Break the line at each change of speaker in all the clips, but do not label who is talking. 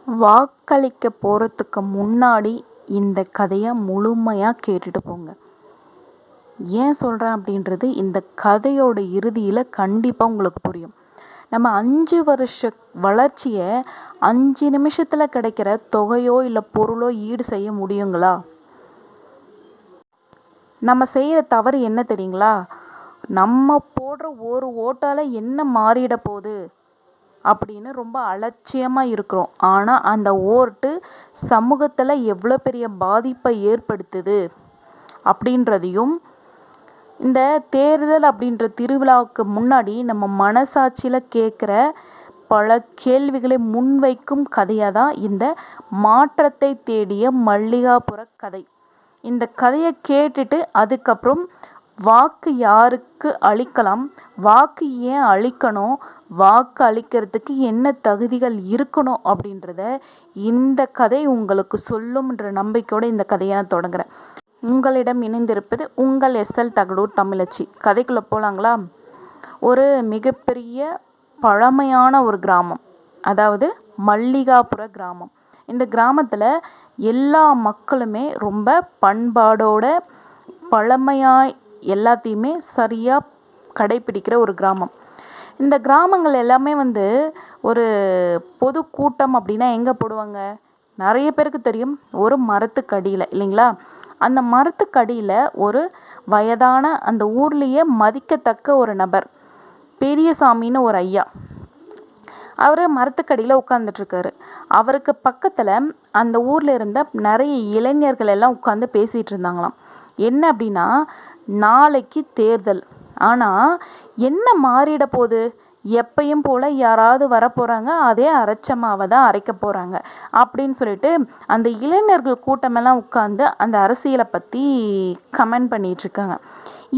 வாக்களிக்க போகிறதுக்கு முன்னாடி இந்த கதையை முழுமையாக கேட்டுட்டு போங்க. ஏன் சொல்கிறேன் அப்படின்றது இந்த கதையோட இறுதியில் கண்டிப்பாக உங்களுக்கு புரியும். நம்ம 5 வருஷ வளர்ச்சியை 5 நிமிஷத்தில் கிடைக்கிற தொகையோ இல்லை பொருளோ ஈடு செய்ய முடியுங்களா? நம்ம செய்கிற தவறு என்ன தெரியுங்களா? நம்ம போடுற ஒரு ஓட்டால் என்ன மாறிட போகுது அப்படின்னு ரொம்ப அலட்சியமாக இருக்கிறோம். ஆனால் அந்த ஓட்டு சமூகத்தில் எவ்வளோ பெரிய பாதிப்பை ஏற்படுத்துது அப்படின்றதையும், இந்த தேர்தல் அப்படின்ற திருவிழாவுக்கு முன்னாடி நம்ம மனசாட்சியில் கேட்குற பல கேள்விகளை முன்வைக்கும் கதையாக தான் இந்த மாற்றத்தை தேடிய மல்லிகாபுர கதை. இந்த கதையை கேட்டுட்டு அதுக்கப்புறம் வாக்கு யாருக்கு அளிக்கலாம், வாக்கு ஏன் அளிக்கணும், வாக்கு அளிக்கிறதுக்கு என்ன தகுதிகள் இருக்கணும் அப்படின்றத இந்த கதை உங்களுக்கு சொல்லும்ன்ற நம்பிக்கையோடு இந்த கதையை நான் தொடங்குறேன். உங்களிடம் இணைந்திருப்பது உங்கள் எஸ்எல் தகடூர் தமிழச்சி. கதைக்குள்ளே போகலாங்களா? ஒரு மிகப்பெரிய பழமையான ஒரு கிராமம், அதாவது மல்லிகாபுர கிராமம். இந்த கிராமத்தில் எல்லா மக்களுமே ரொம்ப பண்பாடோட பழமையாய் எல்லாத்தையுமே சரியாக கடைப்பிடிக்கிற ஒரு கிராமம். இந்த கிராமங்கள் எல்லாமே ஒரு பொது கூட்டம் அப்படின்னா எங்கே போடுவாங்க? நிறைய பேருக்கு தெரியும், ஒரு மரத்துக்கடியில் இல்லைங்களா? அந்த மரத்துக்கடியில் ஒரு வயதான அந்த ஊர்லேயே மதிக்கத்தக்க ஒரு நபர், பெரியசாமின்னு ஒரு ஐயா, அவர் மரத்துக்கடியில் உட்காந்துட்ருக்காரு. அவருக்கு பக்கத்தில் அந்த ஊரில் இருந்த நிறைய இளைஞர்கள் எல்லாம் உட்காந்து பேசிகிட்டு இருந்தாங்களாம். என்ன அப்படின்னா, நாளைக்கு தேர்தல், ஆனால் என்ன மாறிட போகுது, எப்பயும் போல் யாராவது வரப்போகிறாங்க, அதே அரைச்சமாவை தான் அரைக்க போகிறாங்க அப்படின்னு சொல்லிட்டு அந்த இளைஞர்கள் கூட்டமெல்லாம் உட்காந்து அந்த அரசியலை பற்றி கமெண்ட் பண்ணிகிட்ருக்காங்க.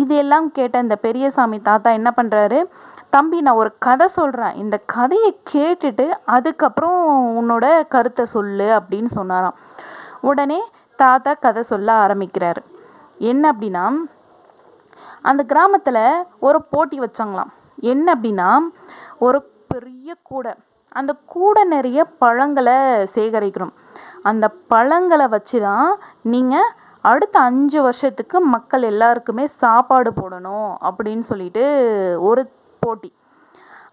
இதெல்லாம் கேட்ட இந்த பெரியசாமி தாத்தா என்ன பண்ணுறாரு, தம்பி நான் ஒரு கதை சொல்கிறேன், இந்த கதையை கேட்டுட்டு அதுக்கப்புறம் உன்னோட கருத்தை சொல்லு அப்படின்னு சொன்னாராம். உடனே தாத்தா கதை சொல்ல ஆரம்பிக்கிறாரு. என்ன அப்படின்னா, அந்த கிராமத்தில் ஒரு போட்டி வச்சாங்களாம். என்ன அப்படின்னா, ஒரு பெரிய கூடை, அந்த கூடை நிறைய பழங்களை சேகரிக்கணும். அந்த பழங்களை வச்சு தான் நீங்கள் அடுத்த 5 வருஷத்துக்கு மக்கள் எல்லாருக்குமே சாப்பாடு போடணும் அப்படின்னு சொல்லிட்டு ஒரு போட்டி.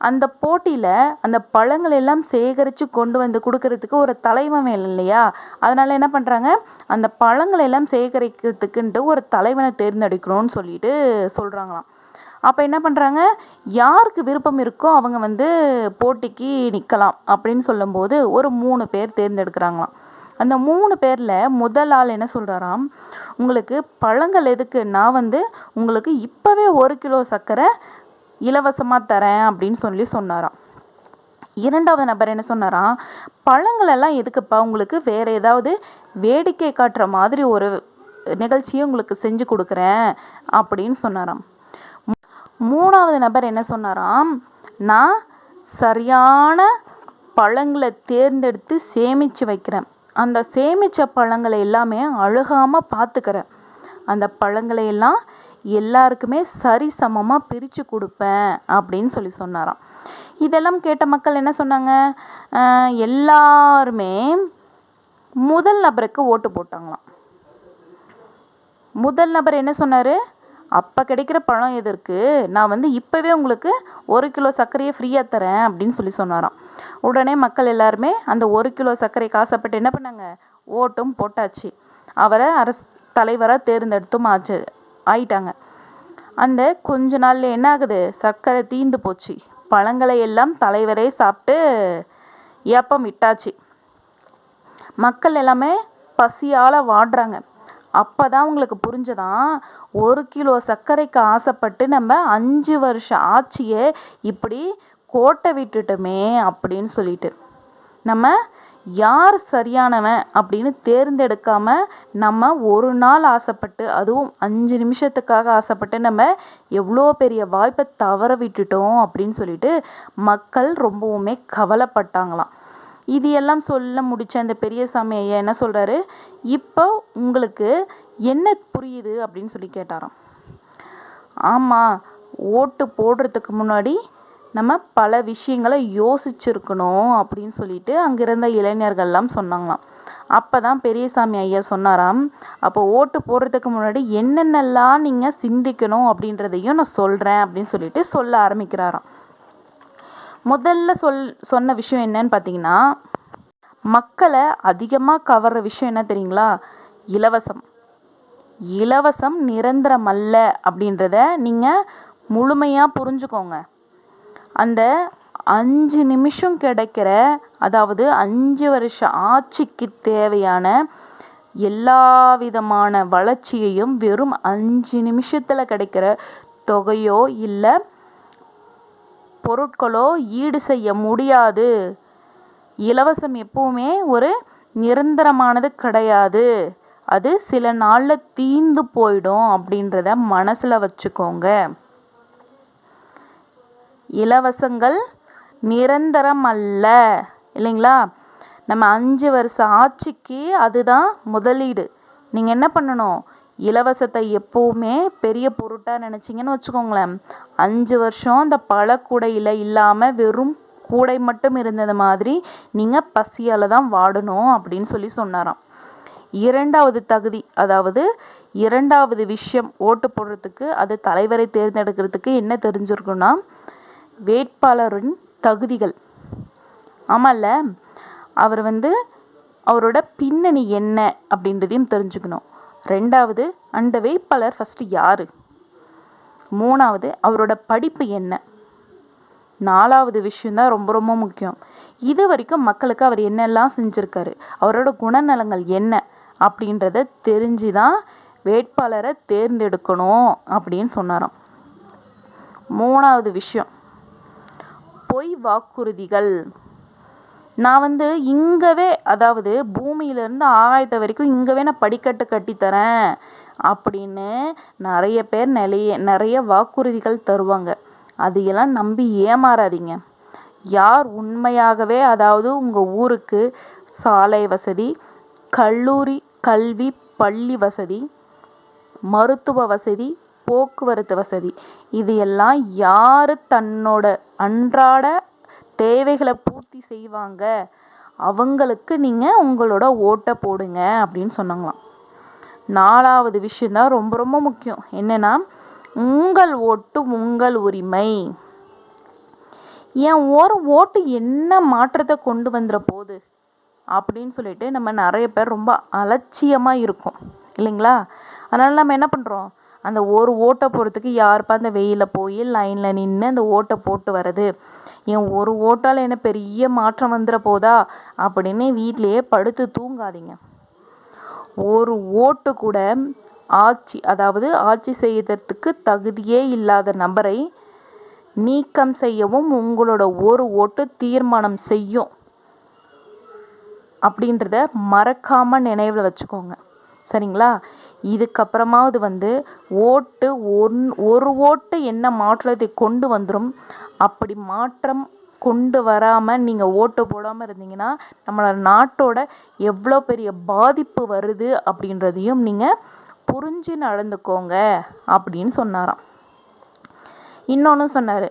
அந்த போட்டியில் அந்த பழங்கள் எல்லாம் சேகரித்து கொண்டு வந்து கொடுக்கறதுக்கு ஒரு தலைவன் வேணும் இல்லையா? அதனால் என்ன பண்ணுறாங்க, அந்த பழங்களை எல்லாம் சேகரிக்கிறதுக்குன்ட்டு ஒரு தலைவனை தேர்ந்தெடுக்கணும்னு சொல்லிட்டு சொல்கிறாங்களாம். அப்போ என்ன பண்ணுறாங்க, யாருக்கு விருப்பம் இருக்கோ அவங்க போட்டிக்கு நிற்கலாம் அப்படின்னு சொல்லும்போது ஒரு 3 பேர் தேர்ந்தெடுக்கிறாங்களாம். அந்த 3 பேரில் முதல் ஆள் என்ன சொல்கிறாராம், உங்களுக்கு பழங்கள் எதுக்கு, நான் உங்களுக்கு இப்போவே 1 கிலோ சர்க்கரை இலவசமாக தரேன் அப்படின்னு சொன்னாராம். 2வது நபர் என்ன சொன்னாராம், பழங்களெல்லாம் எதுக்குப்பா, உங்களுக்கு வேறு ஏதாவது வேடிக்கை காட்டுற மாதிரி ஒரு நிகழ்ச்சியை உங்களுக்கு செஞ்சு கொடுக்குறேன் அப்படின்னு சொன்னாராம். 3வது நபர் என்ன சொன்னாராம், நான் சரியான பழங்களை தேர்ந்தெடுத்து சேமித்து வைக்கிறேன், அந்த சேமித்த பழங்களை எல்லாமே அழுகாமல் பார்த்துக்கிறேன், அந்த பழங்களை எல்லாம் எல்லாருக்குமே சரிசமமாக பிரித்து கொடுப்பேன் அப்படின்னு சொன்னாராம். இதெல்லாம் கேட்ட மக்கள் என்ன சொன்னாங்க, எல்லாருமே முதல் நபருக்கு ஓட்டு போட்டாங்களாம். முதல் நபர் என்ன சொன்னார், அப்போ கிடைக்கிற பழம் எதற்கு, நான் இப்போவே உங்களுக்கு 1 கிலோ சர்க்கரையை ஃப்ரீயாக தரேன் அப்படின்னு சொன்னாராம். உடனே மக்கள் எல்லாருமே அந்த 1 கிலோ சர்க்கரைக்கு ஆசைப்பட்டு என்ன பண்ணாங்க, ஓட்டும் போட்டாச்சு, அவரை தலைவராக தேர்ந்தெடுத்தும் ஆயிட்டாங்க. அந்த கொஞ்ச நாளில் என்ன ஆகுது, சர்க்கரை தீந்து போச்சு, பழங்களை எல்லாம் தலைவரே சாப்பிட்டு ஏப்பம் விட்டாச்சு, மக்கள் எல்லாமே பசியால் வாடுறாங்க. அப்போ தான் உங்களுக்கு புரிஞ்சதான், 1 கிலோ சர்க்கரைக்கு ஆசைப்பட்டு நம்ம 5 வருஷம் ஆட்சியை இப்படி கோட்டை விட்டுட்டோமே அப்படின்னு சொல்லிட்டு, நம்ம யார் சரியானவன் அப்படின்னு தேர்ந்தெடுக்காமல் நம்ம ஒரு நாள் ஆசைப்பட்டு, அதுவும் 5 நிமிஷத்துக்காக ஆசைப்பட்டு நம்ம எவ்வளோ பெரிய வாய்ப்பை தவற விட்டுட்டோம் அப்படின்னு சொல்லிட்டு மக்கள் ரொம்பவுமே கவலைப்பட்டாங்களாம். இது எல்லாம் சொல்ல முடிச்ச அந்த பெரியசாமி ஐயா என்ன சொல்கிறாரு, இப்போ உங்களுக்கு என்ன புரியுது அப்படின்னு கேட்டாராம். ஆமாம், ஓட்டு போடுறதுக்கு முன்னாடி நம்ம பல விஷயங்களை யோசிச்சிருக்கணும் அப்படின்னு சொல்லிட்டு அங்கிருந்த இளைஞர்கள்லாம் சொன்னாங்களாம். அப்போ தான் பெரியசாமி ஐயா சொன்னாராம், அப்போ ஓட்டு போடுறதுக்கு முன்னாடி என்னென்னலாம் நீங்கள் சிந்திக்கணும் அப்படின்றதையும் நான் சொல்கிறேன் அப்படின்னு சொல்லிட்டு சொல்ல ஆரம்பிக்கிறாராம். முதல்ல சொன்ன விஷயம் என்னன்னு பார்த்தீங்கன்னா, மக்களை அதிகமாக கவர்ற விஷயம் என்ன தெரியுங்களா? இலவசம். இலவசம் நிரந்தரம் அல்ல அப்படின்றத நீங்கள் முழுமையாக புரிஞ்சுக்கோங்க. அந்த 5 நிமிஷம் கிடைக்கிற, அதாவது 5 வருஷம் ஆட்சிக்கு தேவையான எல்லா விதமான வளர்ச்சியையும் வெறும் 5 நிமிஷத்தில் கிடைக்கிற தொகையோ இல்லை பொருட்களோ ஈடு செய்ய முடியாது. இலவசம் எப்பவுமே ஒரு நிரந்தரமானது கிடையாது. அது சில நாளில் தீந்து போயிடும் அப்படின்றத மனசில் வச்சுக்கோங்க. இலவசங்கள் நிரந்தரம் அல்ல, இல்லைங்களா? நம்ம 5 வருஷ ஆட்சிக்கு அதுதான் முதலீடு. நீங்கள் என்ன பண்ணணும்? இலவசத்தை எப்போவுமே பெரிய பொருட்டாக நினச்சிங்கன்னு வச்சுக்கோங்களேன், 5 வருஷம் அந்த பழக்கூடையில் இல்லாமல் வெறும் கூடை மட்டும் இருந்தது மாதிரி நீங்கள் பசியால் தான் வாடணும் அப்படின்னு சொல்லி சொன்னாராம். இரண்டாவது தகுதி, அதாவது இரண்டாவது விஷயம், ஓட்டு போடுறதுக்கு அது தலைவரை தேர்ந்தெடுக்கிறதுக்கு என்ன தெரிஞ்சிருக்குன்னா, வேட்பாளரின் தகுதிகள். ஆமாம்ல, அவர் அவரோட பின்னணி என்ன அப்படின்றதையும் தெரிஞ்சுக்கணும். ரெண்டாவது, அந்த வேட்பாளர் ஃபஸ்ட்டு யார்? மூணாவது, அவரோட படிப்பு என்ன? நாலாவது விஷயந்தான் ரொம்ப ரொம்ப முக்கியம், இது வரைக்கும் மக்களுக்கு அவர் என்னெல்லாம் செஞ்சுருக்காரு, அவரோட குணநலங்கள் என்ன அப்படின்றத தெரிஞ்சு தான் வேட்பாளரை தேர்ந்தெடுக்கணும் அப்படின்னு சொன்னாராம். மூணாவது விஷயம், பொய் வாக்குறுதிகள். நான் இங்கவே, அதாவது பூமியிலேருந்து ஆகாயத்தை வரைக்கும் இங்கவே நான் படிக்கட்டு கட்டித்தரேன் அப்படின்னு நிறைய பேர் நிறைய வாக்குறுதிகள் தருவாங்க. அதையெல்லாம் நம்பி ஏமாறாதீங்க. யார் உண்மையாகவே, அதாவது உங்கள் ஊருக்கு சாலை வசதி, கல்லூரி கல்வி பள்ளி வசதி, மருத்துவ வசதி, போக்குவரத்து வசதி, இது எல்லாம் யார் தன்னோட அன்றாட தேவைகளை பூர்த்தி செய்வாங்க, அவங்களுக்கு நீங்கள் உங்களோட ஓட்டை போடுங்க அப்படின்னு சொன்னாங்களாம். நாலாவது விஷயந்தான் ரொம்ப ரொம்ப முக்கியம், என்னென்னா உங்கள் ஓட்டு உங்கள் உரிமை. என் ஒரு ஓட்டு என்ன மாற்றத்தை கொண்டு வந்துட போகுது அப்படின்னு சொல்லிட்டு நம்ம நிறைய பேர் ரொம்ப அலட்சியமாக இருக்கும், இல்லைங்களா? அதனால் நம்ம என்ன பண்ணுறோம், அந்த ஒரு ஓட்டை போகிறதுக்கு யாருப்பா அந்த வெயிலில் போய் லைனில் நின்று அந்த ஓட்டை போட்டு வர்றது, என் ஒரு ஓட்டால் என்ன பெரிய மாற்றம் வந்துட போதா அப்படின்னு வீட்டிலையே படுத்து தூங்காதீங்க. ஒரு ஓட்டு கூட ஆட்சி செய்யறதுக்கு தகுதியே இல்லாத நபரை நீக்கம் செய்யவும் உங்களோட ஒரு ஓட்டு தீர்மானம் செய்யும் அப்படின்றத மறக்காமல் நினைவில் வச்சுக்கோங்க, சரிங்களா? இதுக்கப்புறமாவது ஓட்டு ஒரு ஓட்டு என்ன மாற்றத்தை கொண்டு வந்துடும். அப்படி மாற்றம் கொண்டு வராமல் நீங்கள் ஓட்டு போடாமல் இருந்தீங்கன்னா நம்மளோட நாட்டோட எவ்வளோ பெரிய பாதிப்பு வருது அப்படின்றதையும் நீங்கள் புரிஞ்சு நடந்துக்கோங்க அப்படின்னு சொன்னாராம். இன்னொன்று சொன்னார்,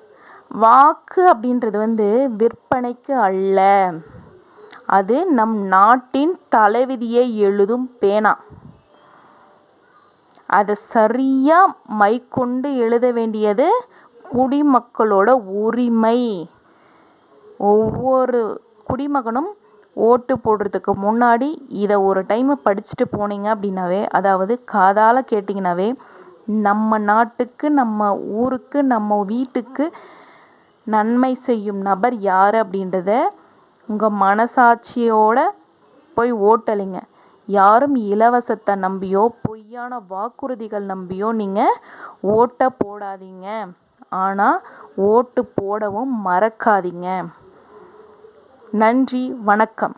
வாக்கு அப்படின்றது விற்பனைக்கு அல்ல, அது நம் நாட்டின் தலைவிதியை எழுதும் பேனா. அதை சரியாக மைக்கொண்டு எழுத வேண்டியது குடிமக்களோட உரிமை. ஒவ்வொரு குடிமகனும் ஓட்டு போடுறதுக்கு முன்னாடி இதை ஒரு டைம் படிச்சுட்டு போனீங்க அப்படின்னாவே, அதாவது காதால் கேட்டிங்கனாவே, நம்ம நாட்டுக்கு, நம்ம ஊருக்கு, நம்ம வீட்டுக்கு நன்மை செய்யும் நபர் யார் அப்படின்றத உங்கள் மனசாட்சியோட போய் ஓட்டலிங்க. யாரும் இலவசத்தை நம்பியோ பொய்யான வாக்குறுதிகள் நம்பியோ நீங்கள் ஓட்டை போடாதீங்க. ஆனால் ஓட்டு போடவும் மறக்காதீங்க. நன்றி, வணக்கம்.